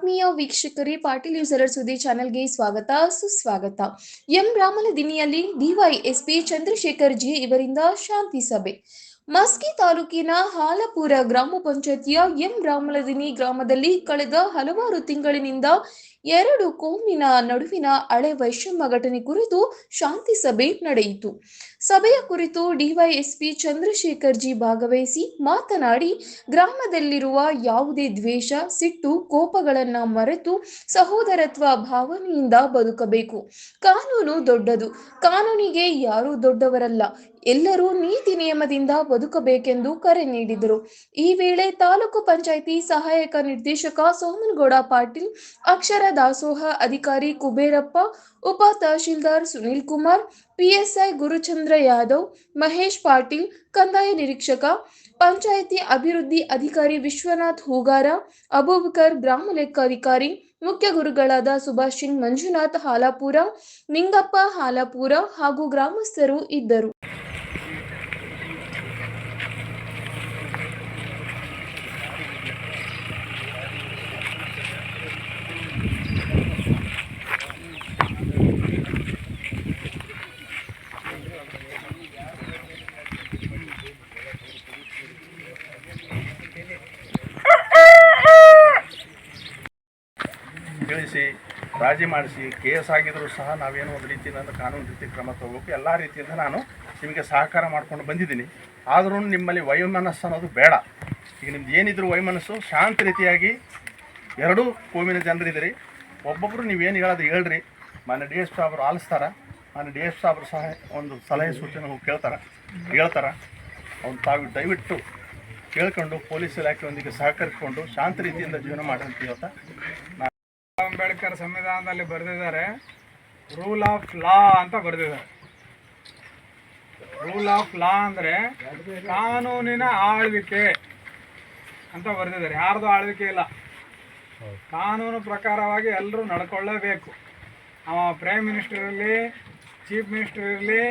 ಆತ್ಮೀಯ ವೀಕ್ಷಕರೇ, ಪಾಟೀಲ್ ಯೂಸರರ್ ಸುದ್ದಿ ಚಾನೆಲ್ಗೆ ಸ್ವಾಗತ ಸುಸ್ವಾಗತ. ಎಂ ರಾಮಲದಿನಿಯಲ್ಲಿ ಡಿವೈಎಸ್ಪಿ ಚಂದ್ರಶೇಖರ್ ಜಿ ಇವರಿಂದ ಶಾಂತಿ ಸಭೆ. ಮಸ್ಕಿ ತಾಲೂಕಿನ ಹಾಲಪುರ ಗ್ರಾಮ ಪಂಚಾಯತಿಯ ಎಂ ರಾಮಲದಿನಿ ಗ್ರಾಮದಲ್ಲಿ ಕಳೆದ ಹಲವಾರು ತಿಂಗಳಿನಿಂದ ಎರಡು ಕೋಮಿನ ನಡುವಿನ ಹಳೆ ವೈಷಮ್ಯ ಘಟನೆ ಕುರಿತು ಶಾಂತಿ ಸಭೆ ನಡೆಯಿತು. ಸಭೆಯ ಕುರಿತು ಡಿವೈಎಸ್ಪಿ ಚಂದ್ರಶೇಖರ್ ಜಿ ಭಾಗವಹಿಸಿ ಮಾತನಾಡಿ, ಗ್ರಾಮದಲ್ಲಿರುವ ಯಾವುದೇ ದ್ವೇಷ, ಸಿಟ್ಟು, ಕೋಪಗಳನ್ನ ಮರೆತು ಸಹೋದರತ್ವ ಭಾವನೆಯಿಂದ ಬದುಕಬೇಕು. ಕಾನೂನು ದೊಡ್ಡದು, ಕಾನೂನಿಗೆ ಯಾರೂ ದೊಡ್ಡವರಲ್ಲ, ಎಲ್ಲರೂ ನೀತಿ ನಿಯಮದಿಂದ ಬದುಕಬೇಕೆಂದು ಕರೆ ನೀಡಿದರು. ಈ ವೇಳೆ ತಾಲೂಕು ಪಂಚಾಯಿತಿ ಸಹಾಯಕ ನಿರ್ದೇಶಕ ಸೋಮನಗೌಡ ಪಾಟೀಲ್, ಅಕ್ಷರ ದಾಸೋಹ ಅಧಿಕಾರಿ ಕುಬೇರಪ್ಪ, ಉಪ ತಹಶೀಲ್ದಾರ್ ಸುನೀಲ್ ಕುಮಾರ್, ಪಿಎಸ್ಐ ಗುರುಚಂದ್ರ ಯಾದವ್, ಮಹೇಶ್ ಪಾಟೀಲ್, ಕಂದಾಯ ನಿರೀಕ್ಷಕ, ಪಂಚಾಯಿತಿ ಅಭಿವೃದ್ಧಿ ಅಧಿಕಾರಿ ವಿಶ್ವನಾಥ್ ಹೂಗಾರ, ಅಬೂಬಕರ್ ಗ್ರಾಮ ಲೆಕ್ಕಾಧಿಕಾರಿ, ಮುಖ್ಯ ಗುರುಗಳಾದ ಸುಭಾಷ್ ಸಿಂಗ್ ಮಂಜುನಾಥ್ ಹಾಲಾಪುರ, ನಿಂಗಪ್ಪ ಹಾಲಾಪುರ ಹಾಗೂ ಗ್ರಾಮಸ್ಥರು ಇದ್ದರು. ತಿಳಿಸಿ ರಾಜಿ ಮಾಡಿಸಿ ಕೇಸ್ ಆಗಿದ್ರೂ ಸಹ ನಾವೇನೋ ಒಂದು ರೀತಿಯಿಂದ ಕಾನೂನು ರೀತಿ ಕ್ರಮ ತಗೋಬೇಕು. ಎಲ್ಲ ರೀತಿಯಿಂದ ನಾನು ನಿಮಗೆ ಸಹಕಾರ ಮಾಡ್ಕೊಂಡು ಬಂದಿದ್ದೀನಿ. ಆದ್ರೂ ನಿಮ್ಮಲ್ಲಿ ವೈಮನಸ್ಸು ಅನ್ನೋದು ಬೇಡ. ಈಗ ನಿಮ್ದು ಏನಿದ್ರು ವೈಮನಸ್ಸು ಶಾಂತ ರೀತಿಯಾಗಿ ಎರಡೂ ಕೋಮಿನ ಜನರಿದ್ದೀರಿ. ಒಬ್ಬೊಬ್ಬರು ನೀವೇನು ಹೇಳೋದು ಹೇಳ್ರಿ. ಮಾನ್ಯ ಡಿ ಎಸ್ ಸಾಹೇಬರು ಆಲಿಸ್ತಾರೆ. ಮಾನ್ಯ ಡಿ ಎಸ್ ಸಾಹೇಬರು ಸಹ ಒಂದು ಸಲಹೆ ಸೂಚನೆ ಹೇಳ್ತಾರೆ. ಅವ್ನು ತಾವು ದಯವಿಟ್ಟು ಕೇಳ್ಕೊಂಡು ಪೊಲೀಸ್ ಇಲಾಖೆಯೊಂದಿಗೆ ಸಹಕರಿಸಿಕೊಂಡು ಶಾಂತ ರೀತಿಯಿಂದ ಜೀವನ ಮಾಡಂತ ಹೇಳ್ತಾ ಅಂಬೇಡ್ಕರ್ ಸಂವಿಧಾನದಲ್ಲಿ ಬರೆದಿದ್ದಾರೆ, ರೂಲ್ ಆಫ್ ಲಾ ಅಂತ ಬರೆದಿದ್ದಾರೆ. ರೂಲ್ ಆಫ್ ಲಾ ಅಂದರೆ ಕಾನೂನಿನ ಆಳ್ವಿಕೆ ಅಂತ ಬರೆದಿದ್ದಾರೆ. ಯಾರ್ದು ಆಳ್ವಿಕೆ ಇಲ್ಲ, ಕಾನೂನು ಪ್ರಕಾರವಾಗಿ ಎಲ್ಲರೂ ನಡ್ಕೊಳ್ಳೇಬೇಕು. ಅವ ಪ್ರೈಮ್ ಮಿನಿಸ್ಟರ್ ಇರಲಿ, ಚೀಫ್ ಮಿನಿಸ್ಟರ್ ಇರಲಿ,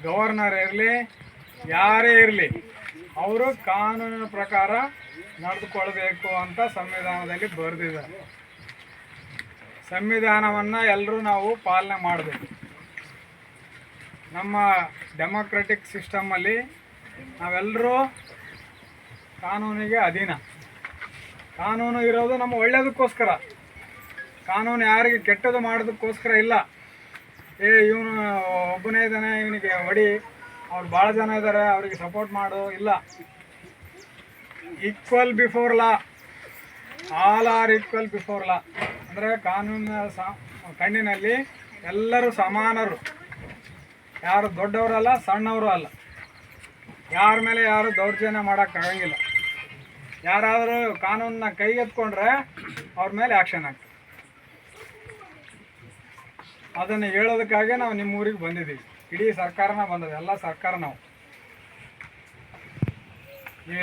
ಗವರ್ನರ್ ಇರಲಿ, ಯಾರೇ ಇರಲಿ, ಅವರು ಕಾನೂನಿನ ಪ್ರಕಾರ ನಡೆದುಕೊಳ್ಬೇಕು ಅಂತ ಸಂವಿಧಾನದಲ್ಲಿ ಬರೆದಿದ್ದಾರೆ. ಸಂವಿಧಾನವನ್ನು ಎಲ್ಲರೂ ನಾವು ಪಾಲನೆ ಮಾಡಬೇಕು. ನಮ್ಮ ಡೆಮೊಕ್ರೆಟಿಕ್ ಸಿಸ್ಟಮಲ್ಲಿ ನಾವೆಲ್ಲರೂ ಕಾನೂನಿಗೆ ಅಧೀನ. ಕಾನೂನು ಇರೋದು ನಮ್ಮ ಒಳ್ಳೆಯದಕ್ಕೋಸ್ಕರ. ಕಾನೂನು ಯಾರಿಗೆ ಕೆಟ್ಟದ್ದು ಮಾಡೋದಕ್ಕೋಸ್ಕರ ಇಲ್ಲ. ಇವನು ಒಬ್ಬನೇ ಇದ್ದಾನೆ, ಇವನಿಗೆ ಹೊಡಿ, ಅವ್ರು ಭಾಳ ಜನ ಇದ್ದಾರೆ, ಅವರಿಗೆ ಸಪೋರ್ಟ್ ಮಾಡು, ಇಲ್ಲ. Equal before law, all are equal before law ಅಂದರೆ ಕಾನೂನಿನ ಕಣ್ಣಿನಲ್ಲಿ ಎಲ್ಲರೂ ಸಮಾನರು. ಯಾರು ದೊಡ್ಡವರಲ್ಲ, ಸಣ್ಣವರು ಅಲ್ಲ. ಯಾರ ಮೇಲೆ ಯಾರು ದೌರ್ಜನ್ಯ ಮಾಡೋಕ್ಕಾಗಂಗಿಲ್ಲ. ಯಾರಾದರೂ ಕಾನೂನನ್ನ ಕೈಗೆತ್ಕೊಂಡ್ರೆ ಅವ್ರ ಮೇಲೆ ಆ್ಯಕ್ಷನ್ ಆಗ್ತದೆ. ಅದನ್ನು ಹೇಳೋದಕ್ಕಾಗಿ ನಾವು ನಿಮ್ಮ ಊರಿಗೆ ಬಂದಿದ್ದೀವಿ. ಇಡೀ ಸರ್ಕಾರನ ಬಂದದೆ, ಎಲ್ಲ ಸರ್ಕಾರ ನಾವು. ಈ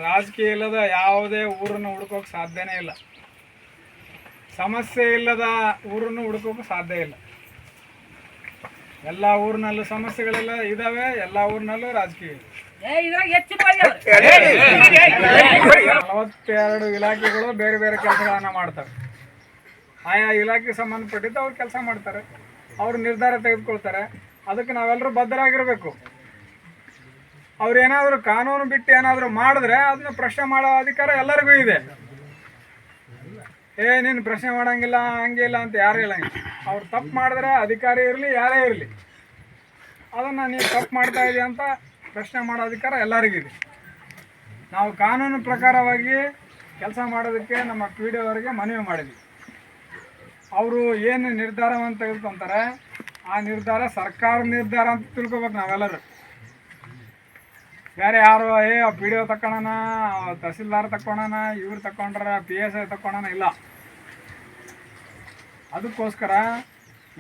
ರಾಜಕೀಯ ಇಲ್ಲದ ಯಾವುದೇ ಊರನ್ನು ಹುಡ್ಕೋಕೆ ಸಾಧ್ಯನೇ ಇಲ್ಲ. ಸಮಸ್ಯೆ ಇಲ್ಲದ ಊರನ್ನು ಹುಡ್ಕೋಕೆ ಸಾಧ್ಯ ಇಲ್ಲ. ಎಲ್ಲ ಊರಿನಲ್ಲೂ ಸಮಸ್ಯೆಗಳೆಲ್ಲ ಇದ್ದಾವೆ, ಎಲ್ಲ ಊರಿನಲ್ಲೂ ರಾಜಕೀಯ ಇದೆ. 42 ಇಲಾಖೆಗಳು ಬೇರೆ ಬೇರೆ ಕೆಲಸಗಳನ್ನು ಮಾಡ್ತವೆ. ಆಯಾ ಇಲಾಖೆಗೆ ಸಂಬಂಧಪಟ್ಟಿದ್ದು ಅವ್ರು ಕೆಲಸ ಮಾಡ್ತಾರೆ, ಅವರು ನಿರ್ಧಾರ ತೆಗೆದುಕೊಳ್ತಾರೆ. ಅದಕ್ಕೆ ನಾವೆಲ್ಲರೂ ಬದ್ಧರಾಗಿರಬೇಕು. ಅವ್ರೇನಾದರೂ ಕಾನೂನು ಬಿಟ್ಟು ಏನಾದರೂ ಮಾಡಿದ್ರೆ ಅದನ್ನ ಪ್ರಶ್ನೆ ಮಾಡೋ ಅಧಿಕಾರ ಎಲ್ಲರಿಗೂ ಇದೆ. ನೀನು ಪ್ರಶ್ನೆ ಮಾಡೋಂಗಿಲ್ಲ, ಹಂಗಿಲ್ಲ ಅಂತ ಯಾರೂ ಹೇಳಂಗಿಲ್ಲ. ಅವ್ರು ತಪ್ಪು ಮಾಡಿದ್ರೆ ಅಧಿಕಾರಿ ಇರಲಿ, ಯಾರೇ ಇರಲಿ, ಅದನ್ನು ನೀನು ತಪ್ಪು ಮಾಡ್ತಾ ಇದೆಯಾ ಅಂತ ಪ್ರಶ್ನೆ ಮಾಡೋ ಅಧಿಕಾರ ಎಲ್ಲರಿಗಿದೆ. ನಾವು ಕಾನೂನು ಪ್ರಕಾರವಾಗಿ ಕೆಲಸ ಮಾಡೋದಕ್ಕೆ ನಮ್ಮ ಪಿ.ಡಿ. ಅವರಿಗೆ ಮನವಿ ಮಾಡಿದ್ವಿ. ಅವರು ಏನು ನಿರ್ಧಾರವನ್ನು ತೆಗೆದುಕೊತಾರೆ ಆ ನಿರ್ಧಾರ ಸರ್ಕಾರ ನಿರ್ಧಾರ ಅಂತ ತಿಳ್ಕೊಬೇಕು ನಾವೆಲ್ಲರೂ. ಬೇರೆ ಯಾರು ಪಿ.ಡಿ. ಒ ತಗೊಳ್ಳೋಣ, ತಹಸೀಲ್ದಾರ್ ತಗೊಳ್ಳೋಣ, ಇವ್ರು ತಗೊಂಡ್ರೆ PSI ತಗೊಳ್ಳೋಣ, ಇಲ್ಲ. ಅದಕ್ಕೋಸ್ಕರ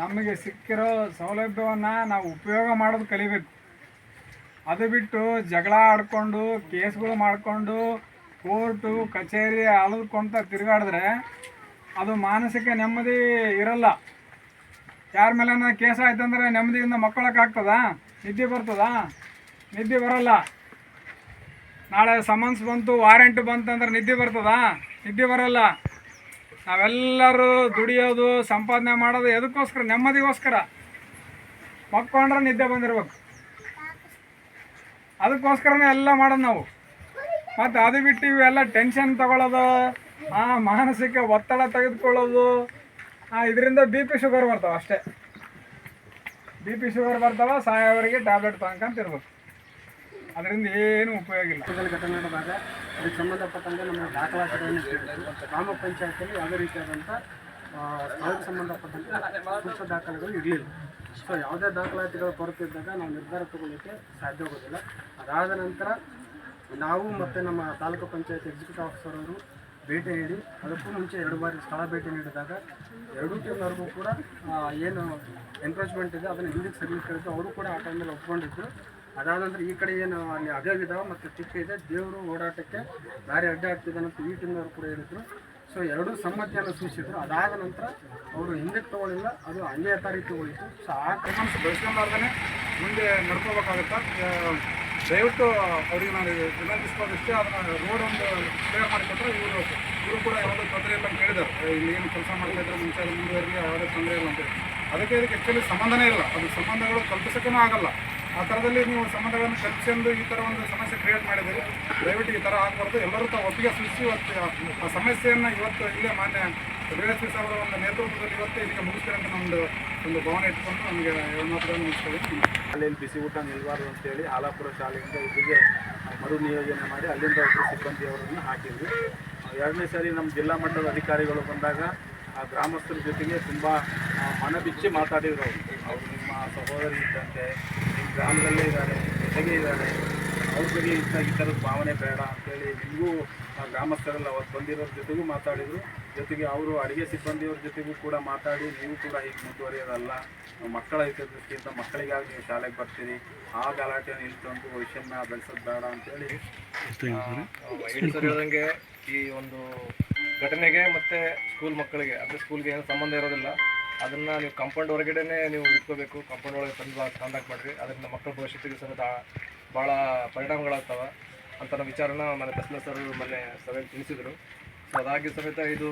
ನಮಗೆ ಸಿಕ್ಕಿರೋ ಸೌಲಭ್ಯವನ್ನು ನಾವು ಉಪಯೋಗ ಮಾಡೋದು ಕಲಿಬೇಕು. ಅದು ಬಿಟ್ಟು ಜಗಳ ಆಡಿಕೊಂಡು ಕೇಸ್ಗಳು ಮಾಡಿಕೊಂಡು ಕೋರ್ಟು ಕಚೇರಿ ಅಳದ್ಕೊಂತ ತಿರುಗಾಡಿದ್ರೆ ಅದು ಮಾನಸಿಕ ನೆಮ್ಮದಿ ಇರಲ್ಲ. ಯಾರ ಮೇಲೆನ ಕೇಸ್ ಆಯ್ತಂದ್ರೆ ನೆಮ್ಮದಿಯಿಂದ ಮಕ್ಕಳಕ್ಕಾಗ್ತದಾ? ನಿದ್ದೆ ಬರ್ತದಾ? ನಿದ್ದೆ ಬರಲ್ಲ. ನಾಳೆ ಸಮನ್ಸ್ ಬಂತು, ವಾರೆಂಟ್ ಬಂತಂದ್ರೆ ನಿದ್ದೆ ಬರ್ತದಾ? ನಿದ್ದೆ ಬರಲ್ಲ. ನಾವೆಲ್ಲರೂ ದುಡಿಯೋದು ಸಂಪಾದನೆ ಮಾಡೋದು ಎದಕ್ಕೋಸ್ಕರ? ನೆಮ್ಮದಿಗೋಸ್ಕರ. ಮಕ್ಕೊಂಡ್ರೆ ನಿದ್ದೆ ಬಂದಿರ್ಬೇಕು, ಅದಕ್ಕೋಸ್ಕರನೇ ಎಲ್ಲ ಮಾಡೋದು ನಾವು. ಮತ್ತು ಅದು ಬಿಟ್ಟು ಇವೆಲ್ಲ ಟೆನ್ಷನ್ ತಗೊಳ್ಳೋದು, ಮಾನಸಿಕ ಒತ್ತಡ ತೆಗೆದುಕೊಳ್ಳೋದು, ಇದರಿಂದ ಬಿ ಪಿ ಶುಗರ್ ಬರ್ತಾವೆ ಅಷ್ಟೇ. ಬಿ ಪಿ ಶುಗರ್ ಬರ್ತಾವೆ, ಸಾಯೋವರೆಗೆ ಟ್ಯಾಬ್ಲೆಟ್ ತಗೊಂಡ್ಕಂತ ಇರ್ಬೇಕು. ಅದರಿಂದ ಏನು ಉಪಯೋಗ ಇಲ್ಲ. ಘಟನೆ ನಡೆದಾಗ ಅದಕ್ಕೆ ಸಂಬಂಧಪಟ್ಟಂಗೆ ನಮ್ಮ ದಾಖಲಾತಿಗಳನ್ನು ಗ್ರಾಮ ಪಂಚಾಯತಿಯಲ್ಲಿ ಯಾವುದೇ ರೀತಿಯಾದಂಥ ಸ್ಥಳಕ್ಕೆ ಸಂಬಂಧಪಟ್ಟಂತೆ ಸೂಕ್ತ ದಾಖಲೆಗಳು ಇರಲಿಲ್ಲ. ಸೊ ಯಾವುದೇ ದಾಖಲಾತಿಗಳು ಕೊರತೆ ಇದ್ದಾಗ ನಾವು ನಿರ್ಧಾರ ತಗೊಳ್ಳಿಕ್ಕೆ ಸಾಧ್ಯವಾಗೋದಿಲ್ಲ. ಅದಾದ ನಂತರ ನಾವು ಮತ್ತು ನಮ್ಮ ತಾಲೂಕು ಪಂಚಾಯತ್ ಎಕ್ಸಿಕ್ಯೂಟಿವ್ ಆಫೀಸರ್ ಅವರು ಭೇಟಿ ನೀಡಿ, ಅದಕ್ಕೂ ಮುಂಚೆ 2 ಬಾರಿ ಸ್ಥಳ ಭೇಟಿ ನೀಡಿದಾಗ 2 ಟೀಮ್ನವ್ರಿಗೂ ಕೂಡ ಏನು ಎನ್ಕ್ರೋಚ್ಮೆಂಟ್ ಇದೆ ಅದನ್ನು ಹಿಂದಕ್ಕೆ ಸರಿಲಿಕ್ಕೆ ಅವರು ಕೂಡ ಆ ಟೈಮಲ್ಲಿ ಒಪ್ಕೊಂಡಿದ್ರು. ಅದಾದ ನಂತರ ಈ ಕಡೆ ಏನು ಅಲ್ಲಿ ಅಗವಿದಾವೆ ಮತ್ತು ಚಿಕ್ಕ ಇದೆ, ದೇವರು ಓಡಾಟಕ್ಕೆ ದಾರಿ ಅಡ್ಡ ಆಗ್ತಿದ್ದಾನೆ ಅಂತ ಈ ಟೀಮ್ನವರು ಕೂಡ ಹೇಳಿದರು. ಸೊ ಎರಡೂ ಸಮ್ಮತಿಯನ್ನು ಸೂಚಿಸಿದ್ರು. ಅದಾದ ನಂತರ ಅವರು ಹಿಂದಕ್ಕೆ ತೊಗೊಳ್ಳಿಲ್ಲ, ಅದು ಹಂಗೆ ಯಥಾರೀತಿ ಹೋಯಿತು. ಸೊ ಆ ಕ್ರಮಸ್ ಬೆಳೆಸ್ಕೊಂಡಾರ್ದೇ ಮುಂದೆ ನಡ್ಕೋಬೇಕಾಗುತ್ತಾ. ದಯವಿಟ್ಟು ಅವರಿಗೆ ನಾನು ವಿನಂತಿಸ್ಬೋದಿಷ್ಟೇ, ಅದನ್ನು ರೋಡ್ ಒಂದು ಕ್ಲಿಯರ್ ಮಾಡಿಕೊಟ್ರೆ ಇವರು ಕೂಡ ಯಾವುದೇ ತೊಂದರೆ ಇಲ್ಲ ಅಂತ ಹೇಳಿದ್ದಾರೆ. ಇಲ್ಲಿ ಏನು ಕೆಲಸ ಮಾಡ್ತಾಯಿದ್ರೆ ಮುಂಚೆ ಅದು ಮುಂದುವರೆಗೆ ಯಾವುದೇ ತೊಂದರೆ ಇಲ್ಲ ಅಂತೇಳಿ. ಅದಕ್ಕೆ ಇದಕ್ಕೆ ಆ್ಯಕ್ಚುಲಿ ಸಂಬಂಧನೇ ಇಲ್ಲ, ಅದು ಸಂಬಂಧಗಳು ಕಲ್ಪಿಸೋಕ್ಕೂ ಆಗಲ್ಲ. ಆ ಥರದಲ್ಲಿ ನೀವು ಸಂಬಂಧಗಳನ್ನು ಕಲ್ಪಿಸಿಕೊಂಡು ಈ ಥರ ಒಂದು ಸಮಸ್ಯೆ ಕ್ರಿಯೇಟ್ ಮಾಡಿದ್ದೀರಿ. ದಯವಿಟ್ಟು ಈ ಥರ ಆಗಬಾರ್ದು. ಎಲ್ಲರೂ ತಾವು ಒಪ್ಪಿಗೆ ಸೂಚಿಸಿ ಇವತ್ತು ಆ ಸಮಸ್ಯೆಯನ್ನು ಇವತ್ತು ಇಲ್ಲೇ ಮಾನ್ಯ ಡಿ.ವೈ.ಎಸ್.ಪಿ ಸಾಹೇಬರ ಒಂದು ನೇತೃತ್ವದಲ್ಲಿ ಇವತ್ತು ಇದಕ್ಕೆ ಮುಗಿಸ್ತಾರೆ ಅಂತ ಒಂದು ಭಾವನೆ ಇಟ್ಕೊಂಡು ನಮಗೆ 2 ಮಾತುಗಳನ್ನು ಮುಗಿಸ್ತೀವಿ. ಅಲ್ಲೇನು ಬಿಸಿ ಊಟ ನಿಲ್ಬಾರ್ದು ಅಂತೇಳಿ ಆಲಾಪುರ ಶಾಲೆಯಿಂದ ಇಲ್ಲಿಗೆ ಮರು ನಿಯೋಜನೆ ಮಾಡಿ ಅಲ್ಲಿಂದ ಒಬ್ಬರು ಸಿಬ್ಬಂದಿಯವರನ್ನು ಹಾಕಿದ್ವಿ. 2ನೇ ಸಾರಿ ನಮ್ಮ ಜಿಲ್ಲಾ ಮಟ್ಟದ ಅಧಿಕಾರಿಗಳು ಬಂದಾಗ ಆ ಗ್ರಾಮಸ್ಥರ ಜೊತೆಗೆ ತುಂಬ ಮನಬಿಚ್ಚಿ ಮಾತಾಡಿದ್ರು. ಅವರು ನಿಮ್ಮ ಸಹೋದರಿ ಇದ್ದಂತೆ ನಿಮ್ಮ ಗ್ರಾಮದಲ್ಲೇ ಇದ್ದಾರೆ, ಜೊತೆಗೆ ಇದ್ದಾರೆ, ಅವ್ರ ಬಗ್ಗೆ ಈ ಥರದ ಭಾವನೆ ಬೇಡ ಅಂತೇಳಿ ನಿಮಗೂ ಗ್ರಾಮಸ್ಥರೆಲ್ಲ ಅವತ್ತು ಬಂದಿರೋರ ಜೊತೆಗೂ ಮಾತಾಡಿದರು. ಜೊತೆಗೆ ಅವರು ಅಡುಗೆ ಸಿಬ್ಬಂದಿಯವ್ರ ಜೊತೆಗೂ ಕೂಡ ಮಾತಾಡಿ, ನೀವು ಕೂಡ ಹೀಗೆ ಮುಂದುವರಿಯೋದಲ್ಲ, ಮಕ್ಕಳ ಹಿತದೃಷ್ಟಿಯಿಂದ ಮಕ್ಕಳಿಗಾಗಿ ನೀವು ಶಾಲೆಗೆ ಬರ್ತೀರಿ, ಆ ಗಲಾಟೆಯನ್ನು ಇಲ್ಲಿ ತಂದು ಭವಿಷ್ಯನ ಬೆಳೆಸೋದು ಬೇಡ ಅಂತೇಳಿ ಹೇಳ್ದಂಗೆ ಈ ಒಂದು ಘಟನೆಗೆ ಮತ್ತು ಸ್ಕೂಲ್ ಮಕ್ಕಳಿಗೆ ಅಂದರೆ ಸ್ಕೂಲ್ಗೆ ಏನು ಸಂಬಂಧ ಇರೋದಿಲ್ಲ. ಅದನ್ನು ನೀವು ಕಾಂಪೌಂಡ್ ಹೊರಗಡೆನೇ ನೀವು ಇಟ್ಕೋಬೇಕು. ಕಾಂಪೌಂಡ್ ಒಳಗೆ ತಂದಾಕ್ ಮಾಡಿರಿ, ಅದರಿಂದ ಮಕ್ಕಳ ಭವಿಷ್ಯತ್ತಿಗೆ ಸಮೇತ ಭಾಳ ಪರಿಣಾಮಗಳಾಗ್ತವೆ ಅಂತ ನಮ್ಮ ವಿಚಾರನ ಮನೆ ತಹಸೀಲ್ದಾರ್ ಸರ್ ಮೊನ್ನೆ ಸಭೆಯಲ್ಲಿ ತಿಳಿಸಿದರು. ಸೊ ಅದಾಗಿ ಸಮೇತ ಇದು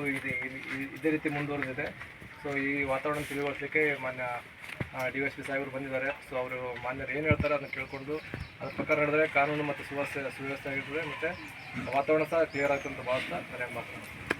ಇದೇ ರೀತಿ ಮುಂದುವರೆದಿದೆ. ಸೊ ಈ ವಾತಾವರಣ ತಿಳಿಗೊಳಿಸಲಿಕ್ಕೆ ಮಾನ್ಯ ಡಿ.ವೈ.ಎಸ್.ಪಿ ಸಾಹೇಬರು ಬಂದಿದ್ದಾರೆ. ಸೊ ಅವರು ಮಾನ್ಯರು ಏನು ಹೇಳ್ತಾರೆ ಅದನ್ನು ಕೇಳಿಕೊಂಡು ಅದ್ರ ಪ್ರಕಾರ ನಡೆದರೆ ಕಾನೂನು ಮತ್ತು ಸುವ್ಯವಸ್ಥೆ ಆಗಿರ್ತದೆ, ಮತ್ತು ವಾತಾವರಣ ಸಹ ಕ್ಲಿಯರ್ ಆಗ್ತದೆ ಅಂತ ಭಾವಿಸ್ತಾ ನಾನು ಮಾತಾಡ್ತೀನಿ.